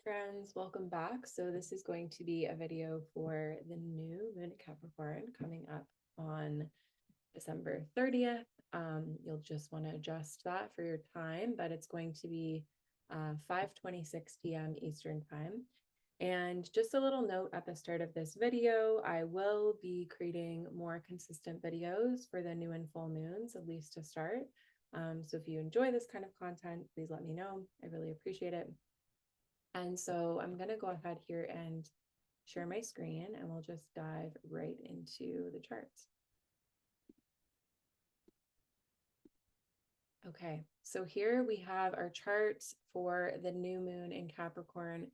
friends, welcome back. So this is going to be a video for the new Moon Capricorn coming up on December 30th. You'll just want to adjust that for your time, but it's going to be 5:26 p.m. Eastern time. And just a little note at the start of this video, I will be creating more consistent videos for the new and full moons, at least to start. So if you enjoy this kind of content, please let me know. I really appreciate it. And so I'm going to go ahead here and share my screen and we'll just dive right into the charts. Okay, so here we have our charts for the new moon in Capricorn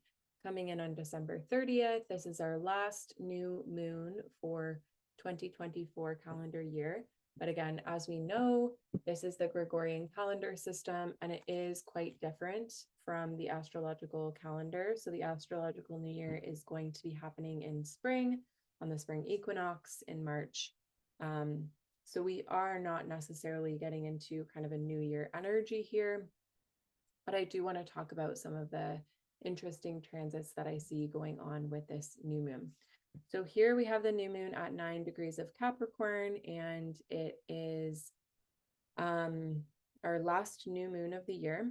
coming in on December 30th. This is our last new moon for 2024 calendar year. But again, as we know, this is the Gregorian calendar system, and it is quite different from the astrological calendar. So the astrological new year is going to be happening in spring, on the spring equinox in March. So we are not necessarily getting into kind of a new year energy here, but I do want to talk about some of the interesting transits that I see going on with this new moon. So here we have the new moon at 9 degrees of Capricorn, and it is our last new moon of the year.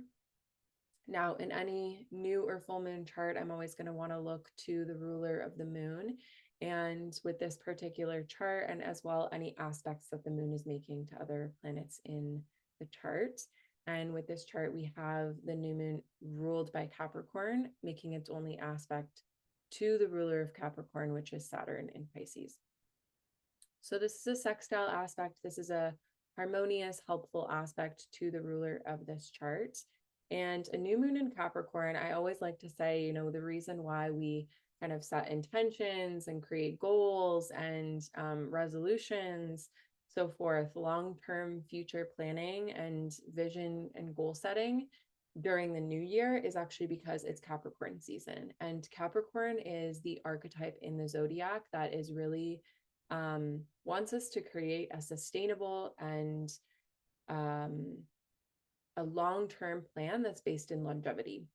Now, in any new or full moon chart, I'm always going to want to look to the ruler of the moon. And with this particular chart, and as well any aspects that the moon is making to other planets in the chart. And with this chart, we have the new moon ruled by Capricorn, making its only aspect to the ruler of Capricorn, which is Saturn in Pisces. So this is a sextile aspect. This is a harmonious, helpful aspect to the ruler of this chart. And a new moon in Capricorn, I always like to say, the reason why we kind of set intentions and create goals and resolutions, so forth, long-term future planning and vision and goal setting during the new year is actually because it's Capricorn season. And Capricorn is the archetype in the zodiac that is really wants us to create a sustainable and a long-term plan that's based in longevity.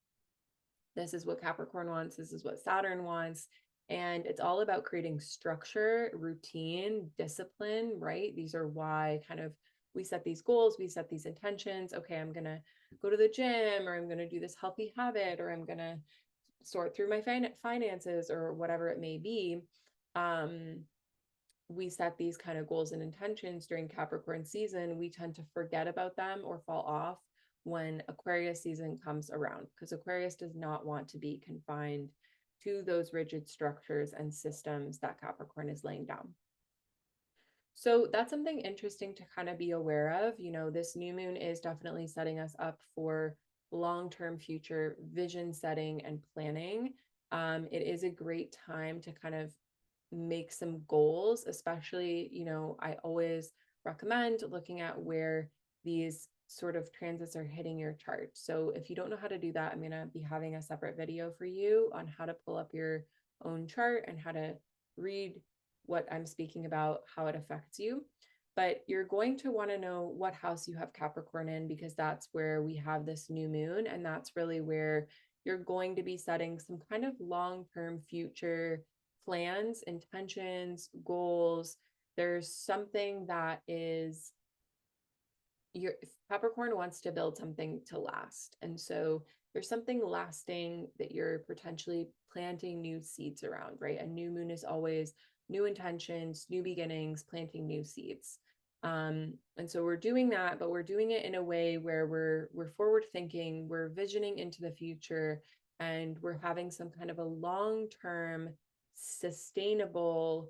This is what Capricorn wants. This is what Saturn wants. And it's all about creating structure, routine, discipline, right? These are why kind of we set these goals, we set these intentions. Okay, I'm going to go to the gym, or I'm going to do this healthy habit, or I'm going to sort through my finances, or whatever it may be. We set these kind of goals and intentions during Capricorn season. We tend to forget about them or fall off when Aquarius season comes around, because Aquarius does not want to be confined to those rigid structures and systems that Capricorn is laying down. So that's something interesting to kind of be aware of. This new moon is definitely setting us up for long-term future vision setting and planning. It is a great time to kind of make some goals, especially, I always recommend looking at where these sort of transits are hitting your chart. So if you don't know how to do that, I'm going to be having a separate video for you on how to pull up your own chart and how to read what I'm speaking about, how it affects you. But you're going to want to know what house you have Capricorn in, because that's where we have this new moon. And that's really where you're going to be setting some kind of long-term future plans, intentions, goals. There's something that is your Capricorn wants to build something to last. And so there's something lasting that you're potentially planting new seeds around, right? A new moon is always new intentions, new beginnings, planting new seeds. And so we're doing that, but we're doing it in a way where we're forward thinking, we're visioning into the future, and we're having some kind of a long-term sustainable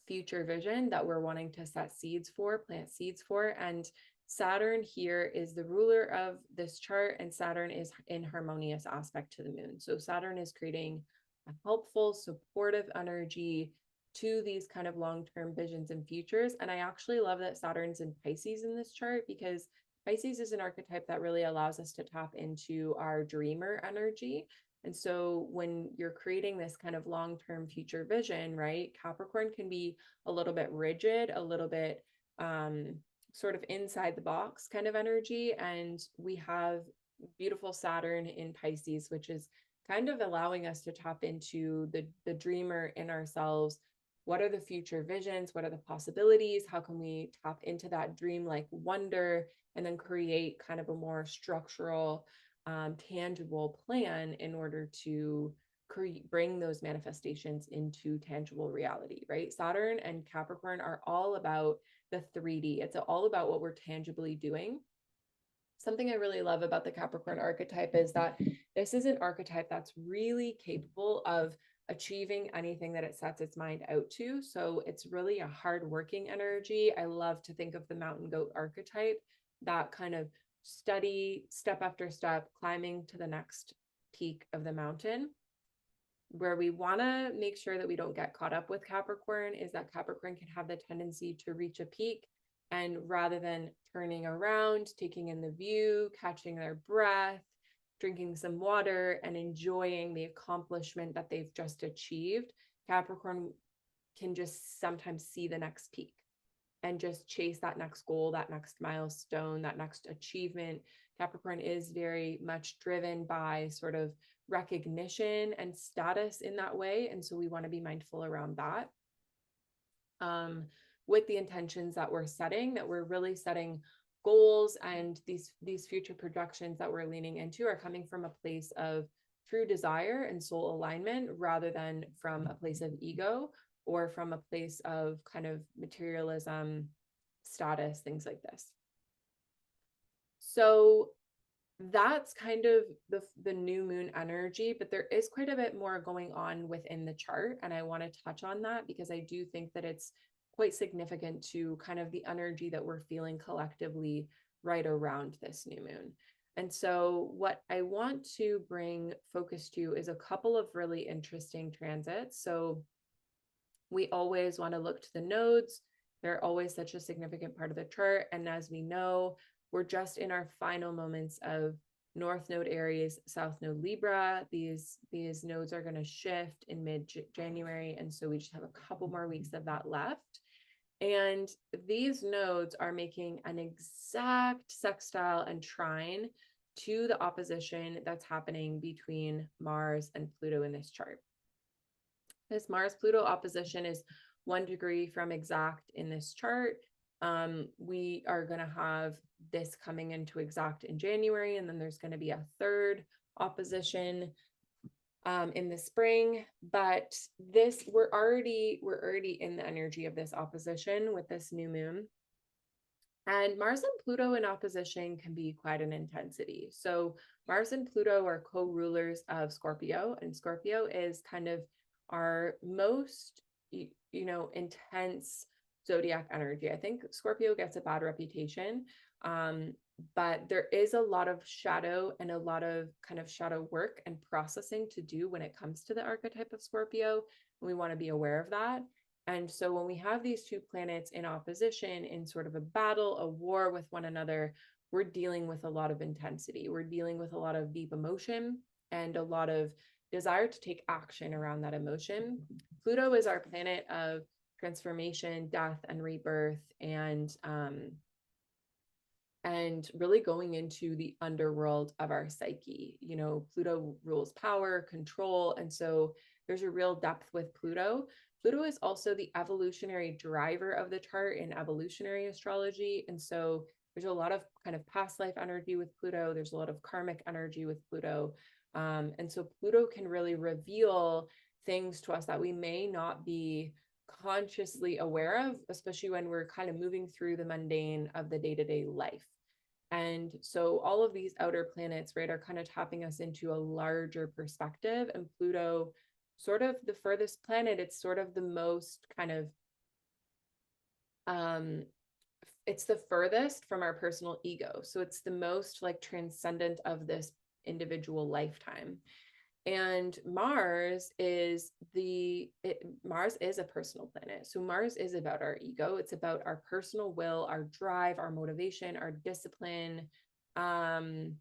future vision that we're wanting to set seeds for, plant seeds for. And Saturn here is the ruler of this chart, and Saturn is in harmonious aspect to the moon. So Saturn is creating a helpful, supportive energy to these kind of long-term visions and futures. And I actually love that Saturn's in Pisces in this chart, because Pisces is an archetype that really allows us to tap into our dreamer energy. And so when you're creating this kind of long-term future vision, right, Capricorn can be a little bit rigid, a little bit sort of inside the box kind of energy. And we have beautiful Saturn in Pisces, which is kind of allowing us to tap into the dreamer in ourselves. What are the future visions? What are the possibilities? How can we tap into that dream-like wonder and then create kind of a more structural, tangible plan in order to bring those manifestations into tangible reality, right? Saturn and Capricorn are all about the 3D. It's all about what we're tangibly doing. Something I really love about the Capricorn archetype is that this is an archetype that's really capable of achieving anything that it sets its mind out to. So it's really a hardworking energy. I love to think of the mountain goat archetype, that kind of steady, step after step, climbing to the next peak of the mountain. Where we want to make sure that we don't get caught up with Capricorn is that Capricorn can have the tendency to reach a peak, and rather than turning around, taking in the view, catching their breath, drinking some water, and enjoying the accomplishment that they've just achieved, Capricorn can just sometimes see the next peak and just chase that next goal, that next milestone, that next achievement. Capricorn is very much driven by sort of recognition and status in that way. And so we want to be mindful around that. With the intentions that we're setting, that we're really setting goals, and these future projections that we're leaning into are coming from a place of true desire and soul alignment, rather than from a place of ego or from a place of kind of materialism, status, things like this. So that's kind of the new moon energy, but there is quite a bit more going on within the chart. And I want to touch on that because I do think that it's quite significant to kind of the energy that we're feeling collectively right around this new moon. And so what I want to bring focus to is a couple of really interesting transits. So we always want to look to the nodes. They're always such a significant part of the chart. And as we know, we're just in our final moments of North Node Aries, South Node Libra. These nodes are going to shift in mid-January. And so we just have a couple more weeks of that left. And these nodes are making an exact sextile and trine to the opposition that's happening between Mars and Pluto in this chart. This Mars-Pluto opposition is 1 degree from exact in this chart. We are going to have this coming into exact in January, and then there's going to be a third opposition in the spring. But this, we're already in the energy of this opposition with this new moon. And Mars and Pluto in opposition can be quite an intensity. So Mars and Pluto are co-rulers of Scorpio, and Scorpio is kind of our most, intense zodiac energy. I think Scorpio gets a bad reputation, but there is a lot of shadow and a lot of kind of shadow work and processing to do when it comes to the archetype of Scorpio. And we want to be aware of that. And so when we have these two planets in opposition, in sort of a battle, a war with one another, we're dealing with a lot of intensity. We're dealing with a lot of deep emotion and a lot of desire to take action around that emotion. Pluto is our planet of transformation, death, and rebirth, and really going into the underworld of our psyche. Pluto rules power, control, and so there's a real depth with Pluto. Pluto is also the evolutionary driver of the chart in evolutionary astrology, and so there's a lot of kind of past life energy with Pluto. There's a lot of karmic energy with Pluto. And so Pluto can really reveal things to us that we may not be consciously aware of, especially when we're kind of moving through the mundane of the day-to-day life. And so all of these outer planets, right, are kind of tapping us into a larger perspective. And Pluto, sort of the furthest planet, it's sort of the most kind of, it's the furthest from our personal ego. So it's the most like transcendent of this individual lifetime. And Mars is a personal planet. So Mars is about our ego. It's about our personal will, our drive, our motivation, our discipline. Not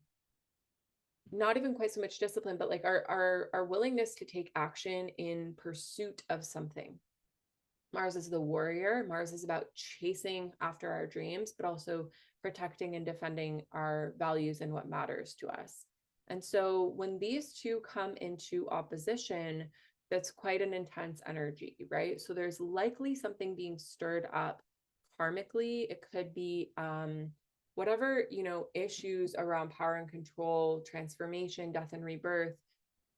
even quite so much discipline, but like our willingness to take action in pursuit of something. Mars is the warrior. Mars is about chasing after our dreams, but also protecting and defending our values and what matters to us. And so when these two come into opposition, that's quite an intense energy, right? So there's likely something being stirred up karmically. It could be whatever, issues around power and control, transformation, death and rebirth.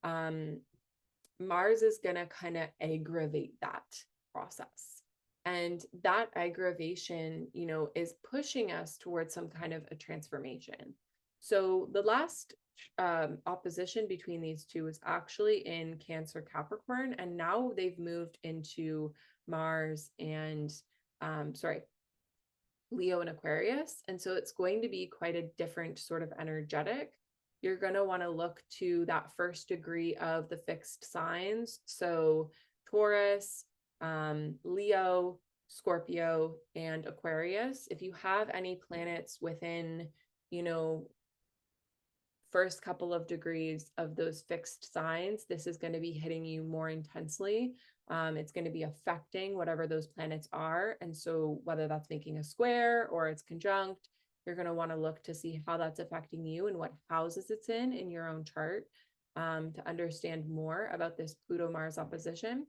Mars is going to kind of aggravate that process. And that aggravation, is pushing us towards some kind of a transformation. So the last opposition between these two is actually in Cancer Capricorn, and now they've moved into Mars and Leo and Aquarius. And so it's going to be quite a different sort of energetic. You're going to want to look to that first degree of the fixed signs. So Taurus, Leo, Scorpio, and Aquarius. If you have any planets within, first couple of degrees of those fixed signs, this is going to be hitting you more intensely. It's going to be affecting whatever those planets are. And so whether that's making a square or it's conjunct, you're going to want to look to see how that's affecting you and what houses it's in your own chart, to understand more about this Pluto-Mars opposition.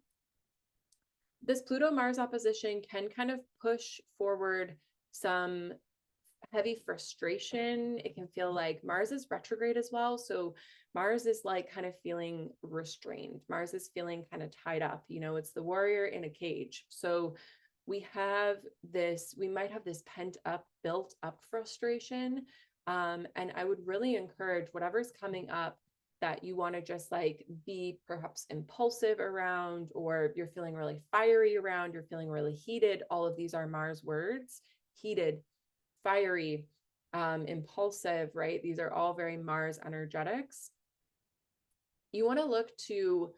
This Pluto-Mars opposition can kind of push forward some heavy frustration. It can feel like Mars is retrograde as well. So Mars is like kind of feeling restrained. Mars is feeling kind of tied up. It's the warrior in a cage. So we might have this pent up, built up frustration. And I would really encourage whatever's coming up that you want to just like be perhaps impulsive around, or you're feeling really fiery around, you're feeling really heated. All of these are Mars words: heated, fiery, impulsive, right? These are all very Mars energetics. You want to look to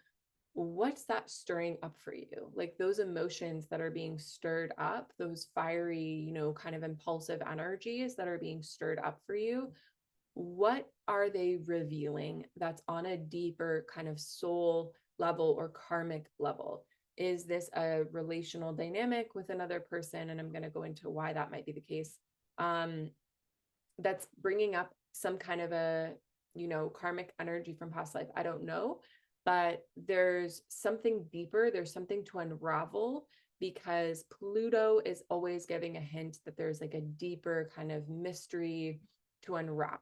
what's that stirring up for you? Like those emotions that are being stirred up, those fiery, kind of impulsive energies that are being stirred up for you. What are they revealing that's on a deeper kind of soul level or karmic level? Is this a relational dynamic with another person? And I'm going to go into why that might be the case. That's bringing up some kind of a, karmic energy from past life. I don't know, but there's something deeper. There's something to unravel, because Pluto is always giving a hint that there's like a deeper kind of mystery to unwrap.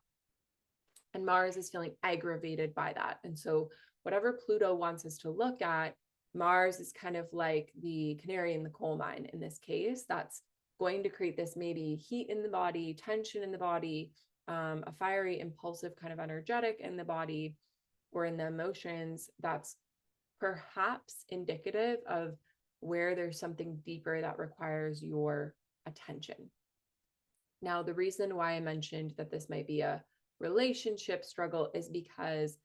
And Mars is feeling aggravated by that. And so whatever Pluto wants us to look at, Mars is kind of like the canary in the coal mine in this case. That's going to create this maybe heat in the body, tension in the body, a fiery, impulsive kind of energetic in the body or in the emotions that's perhaps indicative of where there's something deeper that requires your attention. Now, the reason why I mentioned that this might be a relationship struggle is because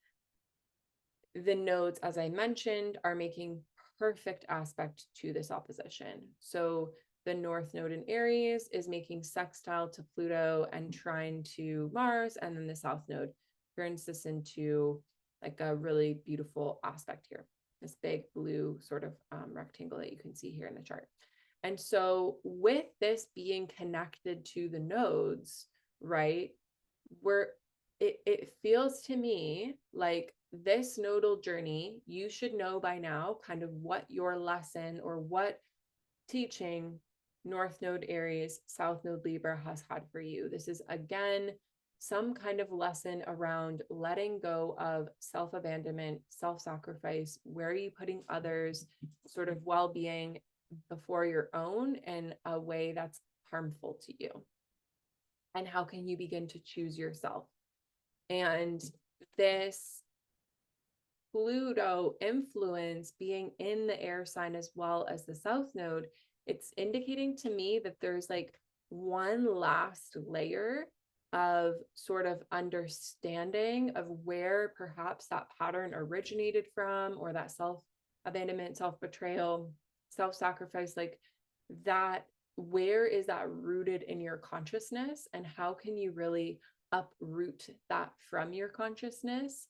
the nodes, as I mentioned, are making perfect aspect to this opposition. So the North Node in Aries is making sextile to Pluto and trine to Mars, and then the South Node turns this into like a really beautiful aspect here, this big blue sort of rectangle that you can see here in the chart. And so with this being connected to the nodes, right, it feels to me like this nodal journey, you should know by now kind of what your lesson or what teaching North Node Aries, South Node Libra has had for you. This is, again, some kind of lesson around letting go of self-abandonment, self-sacrifice. Where are you putting others' sort of well-being before your own in a way that's harmful to you? And how can you begin to choose yourself? And this Pluto influence being in the air sign as well as the South Node, it's indicating to me that there's like one last layer of sort of understanding of where perhaps that pattern originated from, or that self-abandonment, self-betrayal, self-sacrifice, like that, where is that rooted in your consciousness, and how can you really uproot that from your consciousness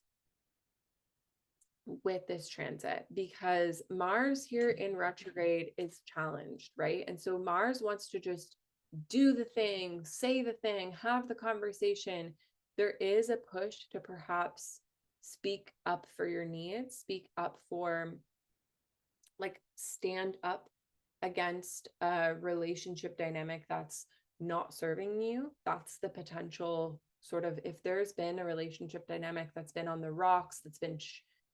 with this transit? Because Mars here in retrograde is challenged, right? And so Mars wants to just do the thing, say the thing, have the conversation. There is a push to perhaps speak up for your needs, speak up for, like, stand up against a relationship dynamic that's not serving you. That's the potential sort of, if there's been a relationship dynamic that's been on the rocks, that's been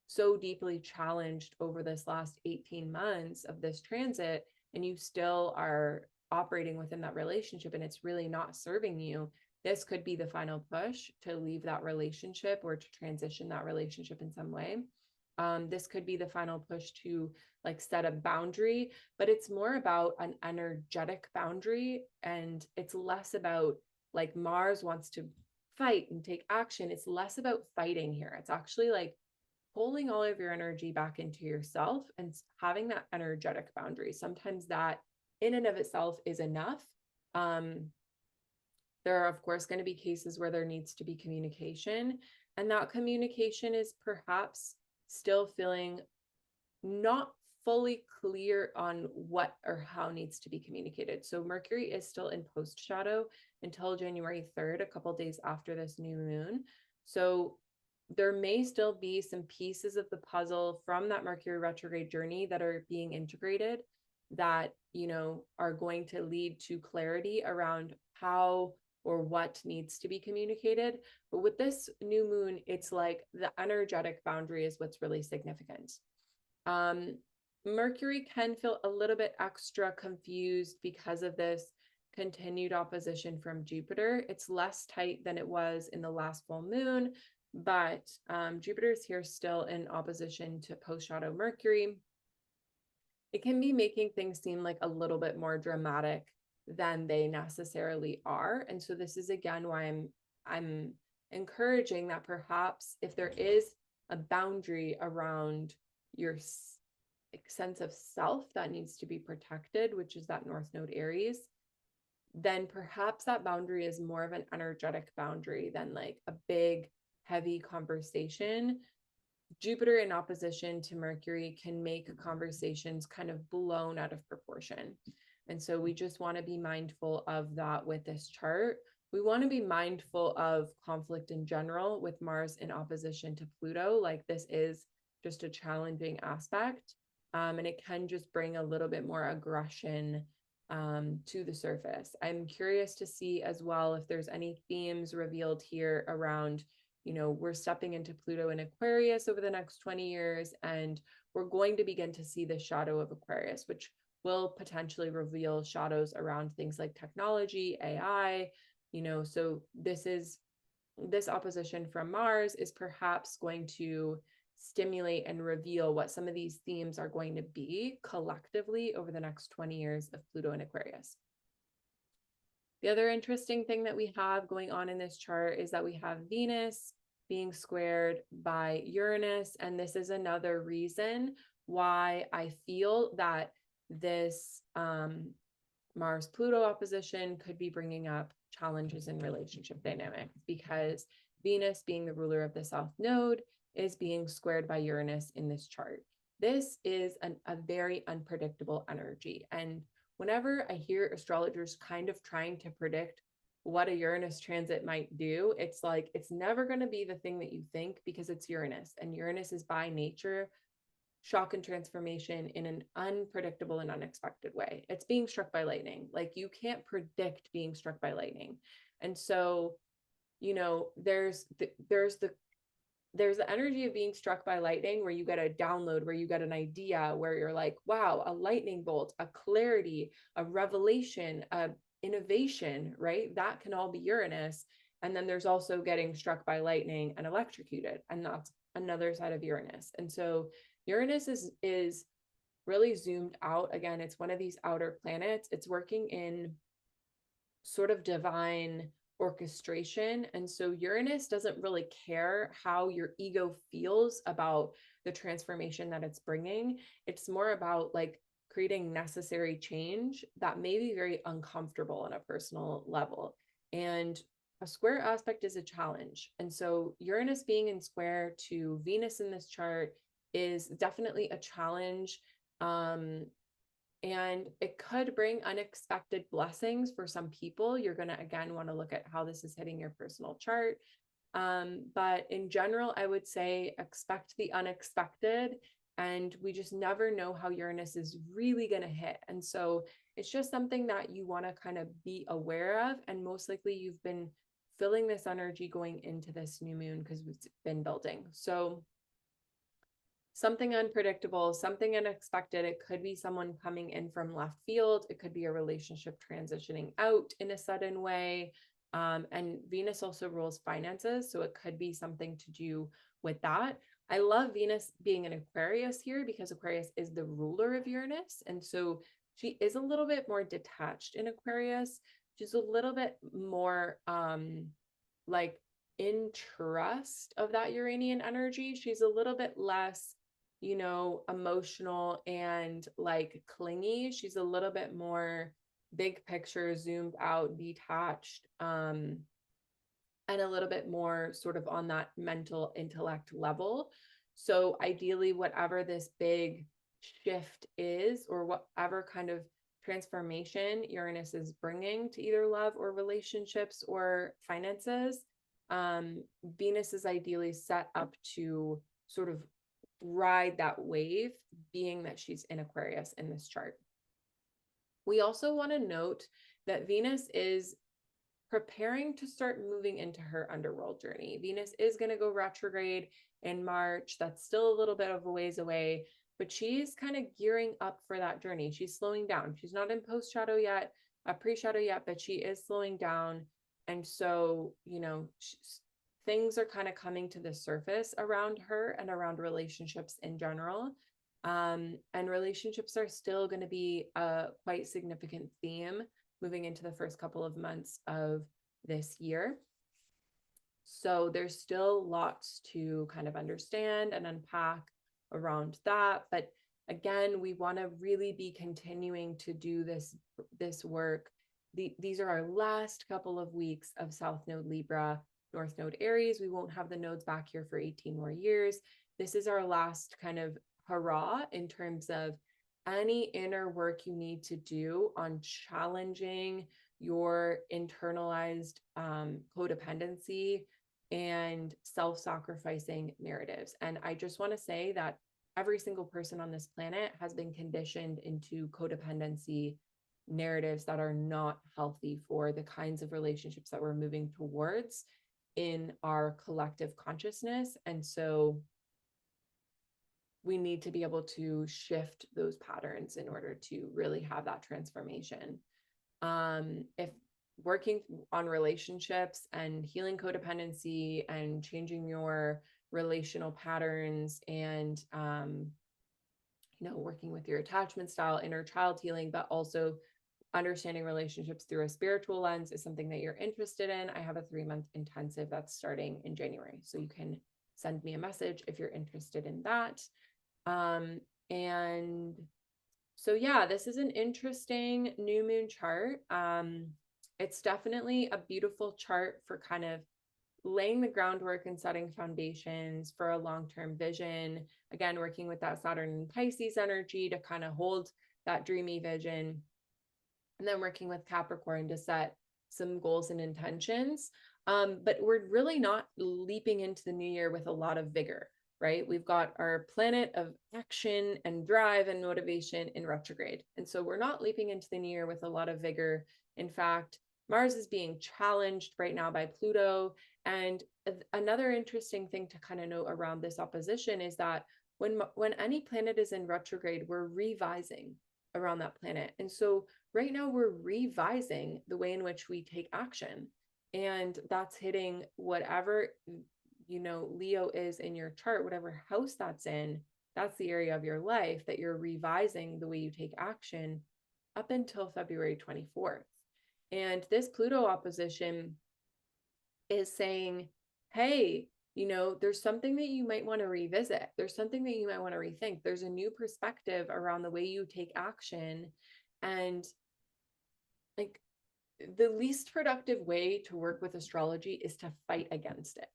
so deeply challenged over this last 18 months of this transit, and you still are operating within that relationship and it's really not serving you, this could be the final push to leave that relationship or to transition that relationship in some way. This could be the final push to, like, set a boundary, but it's more about an energetic boundary. And it's less about, like, Mars wants to fight and take action. It's less about fighting here. It's actually like pulling all of your energy back into yourself and having that energetic boundary. Sometimes that in and of itself is enough. There are, of course, going to be cases where there needs to be communication, and that communication is perhaps still feeling not fully clear on what or how needs to be communicated. So Mercury is still in post shadow until January 3rd, a couple days after this new moon. So there may still be some pieces of the puzzle from that Mercury retrograde journey that are being integrated that, are going to lead to clarity around how or what needs to be communicated. But with this new moon, it's like the energetic boundary is what's really significant. Mercury can feel a little bit extra confused because of this continued opposition from Jupiter. It's less tight than it was in the last full moon, but Jupiter is here still in opposition to post-shadow Mercury. It can be making things seem like a little bit more dramatic than they necessarily are. And so this is, again, why I'm encouraging that perhaps if there is a boundary around your sense of self that needs to be protected, which is that North Node Aries, then perhaps that boundary is more of an energetic boundary than like a big, heavy conversation. Jupiter in opposition to Mercury can make conversations kind of blown out of proportion. And so we just want to be mindful of that with this chart. We want to be mindful of conflict in general with Mars in opposition to Pluto. Like, this is just a challenging aspect. And it can just bring a little bit more aggression to the surface. I'm curious to see as well if there's any themes revealed here around, we're stepping into Pluto in Aquarius over the next 20 years, and we're going to begin to see the shadow of Aquarius, which will potentially reveal shadows around things like technology, AI, so this opposition from Mars is perhaps going to stimulate and reveal what some of these themes are going to be collectively over the next 20 years of Pluto and Aquarius. The other interesting thing that we have going on in this chart is that we have Venus being squared by Uranus. And this is another reason why I feel that this Mars-Pluto opposition could be bringing up challenges in relationship dynamics, because Venus, being the ruler of the South Node, is being squared by Uranus in this chart. This is a very unpredictable energy. And whenever I hear astrologers kind of trying to predict what a Uranus transit might do, it's like, it's never going to be the thing that you think, because it's Uranus, and Uranus is by nature shock and transformation in an unpredictable and unexpected way. It's being struck by lightning. Like, you can't predict being struck by lightning. And so, there's the energy of being struck by lightning, where you get a download, where you get an idea, where you're like, wow, a lightning bolt, a clarity, a revelation, a innovation, right? That can all be Uranus. And then there's also getting struck by lightning and electrocuted, and that's another side of Uranus. And so Uranus is really zoomed out. Again, it's one of these outer planets. It's working in sort of divine orchestration. And so Uranus doesn't really care how your ego feels about the transformation that it's bringing. It's more about like creating necessary change that may be very uncomfortable on a personal level. And a square aspect is a challenge. And so Uranus being in square to Venus in this chart is definitely a challenge. And it could bring unexpected blessings for some people. You're going to, again, want to look at how this is hitting your personal chart. But in general, I would say expect the unexpected, and we just never know how Uranus is really going to hit. And so it's just something that you want to kind of be aware of. And most likely you've been feeling this energy going into this new moon because it's been building. So something unpredictable, something unexpected. It could be someone coming in from left field. It could be a relationship transitioning out in a sudden way. And Venus also rules finances, so it could be something to do with that. I love Venus being in Aquarius here because Aquarius is the ruler of Uranus. And so she is a little bit more detached in Aquarius. She's a little bit more like in trust of that Uranian energy. She's a little bit less, emotional and like clingy. She's a little bit more big picture, zoomed out, detached, and a little bit more sort of on that mental intellect level. So ideally, whatever this big shift is, or whatever kind of transformation Uranus is bringing to either love or relationships or finances, Venus is ideally set up to sort of ride that wave, being that she's in Aquarius in this chart. We also want to note that Venus is preparing to start moving into her underworld journey. Venus is going to go retrograde in March. That's still a little bit of a ways away, but she's kind of gearing up for that journey. She's slowing down. She's not in post shadow yet, pre-shadow yet, but she is slowing down. And so, things are kind of coming to the surface around her and around relationships in general. And relationships are still going to be a quite significant theme moving into the first couple of months of this year. So there's still lots to kind of understand and unpack around that. But again, we want to really be continuing to do this work. These are our last couple of weeks of South Node Libra, North Node Aries. We won't have the nodes back here for 18 more years. This is our last kind of hurrah in terms of any inner work you need to do on challenging your internalized codependency and self-sacrificing narratives. And I just want to say that every single person on this planet has been conditioned into codependency narratives that are not healthy for the kinds of relationships that we're moving towards in our collective consciousness. And so we need to be able to shift those patterns in order to really have that transformation. If working on relationships and healing codependency and changing your relational patterns and, working with your attachment style, inner child healing, but also understanding relationships through a spiritual lens is something that you're interested in, I have a 3-month intensive that's starting in January. So you can send me a message if you're interested in that. And so, yeah, this is an interesting new moon chart. It's definitely a beautiful chart for kind of laying the groundwork and setting foundations for a long-term vision. Again, working with that Saturn and Pisces energy to kind of hold that dreamy vision. And then working with Capricorn to set some goals and intentions. But we're really not leaping into the new year with a lot of vigor, right? We've got our planet of action and drive and motivation in retrograde. And so we're not leaping into the new year with a lot of vigor. In fact, Mars is being challenged right now by Pluto. And another interesting thing to kind of note around this opposition is that when any planet is in retrograde, we're revising around that planet. And so right now we're revising the way in which we take action. And that's hitting whatever, Leo is in your chart, whatever house that's in, that's the area of your life that you're revising the way you take action up until February 24th. And this Pluto opposition is saying, hey, there's something that you might want to revisit. There's something that you might want to rethink. There's a new perspective around the way you take action. And like the least productive way to work with astrology is to fight against it.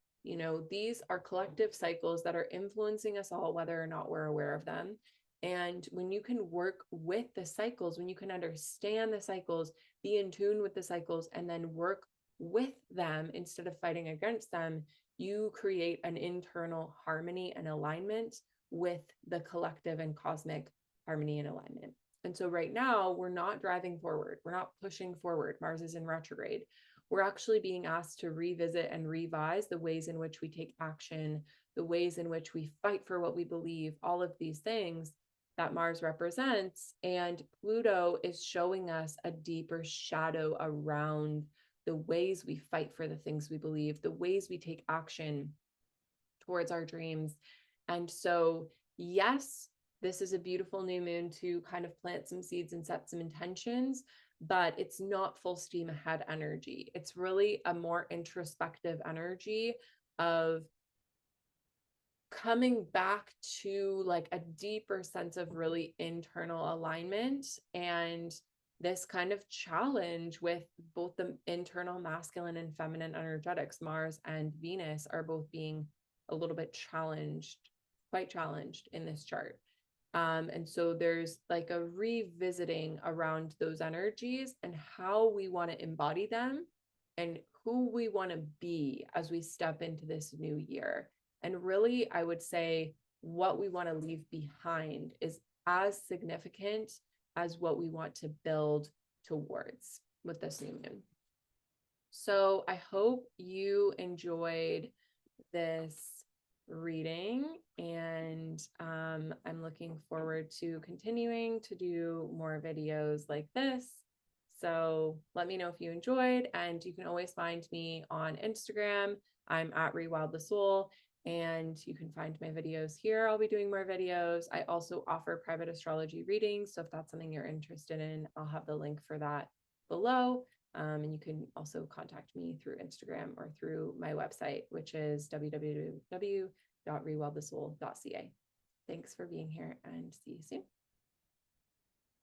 These are collective cycles that are influencing us all, whether or not we're aware of them. And when you can work with the cycles, when you can understand the cycles, be in tune with the cycles, and then work with them instead of fighting against them, you create an internal harmony and alignment with the collective and cosmic harmony and alignment. And so right now, we're not driving forward. We're not pushing forward. Mars is in retrograde. We're actually being asked to revisit and revise the ways in which we take action, the ways in which we fight for what we believe, all of these things that Mars represents. And Pluto is showing us a deeper shadow around the ways we fight for the things we believe, the ways we take action towards our dreams. And so, yes, this is a beautiful new moon to kind of plant some seeds and set some intentions, but it's not full steam ahead energy. It's really a more introspective energy of coming back to like a deeper sense of really internal alignment, and this kind of challenge with both the internal masculine and feminine energetics. Mars and Venus are both being a little bit challenged, quite challenged in this chart. And so there's like a revisiting around those energies and how we want to embody them and who we want to be as we step into this new year. And really, I would say what we want to leave behind is as significant as what we want to build towards with this new moon. So I hope you enjoyed this reading, and I'm looking forward to continuing to do more videos like this. So let me know if you enjoyed, and you can always find me on Instagram. I'm at Rewild the Soul, and you can find my videos here. I'll be doing more videos. I also offer private astrology readings, so if that's something you're interested in, I'll have the link for that below. And you can also contact me through Instagram or through my website, which is www.rewildthesoul.ca. Thanks for being here, and see you soon.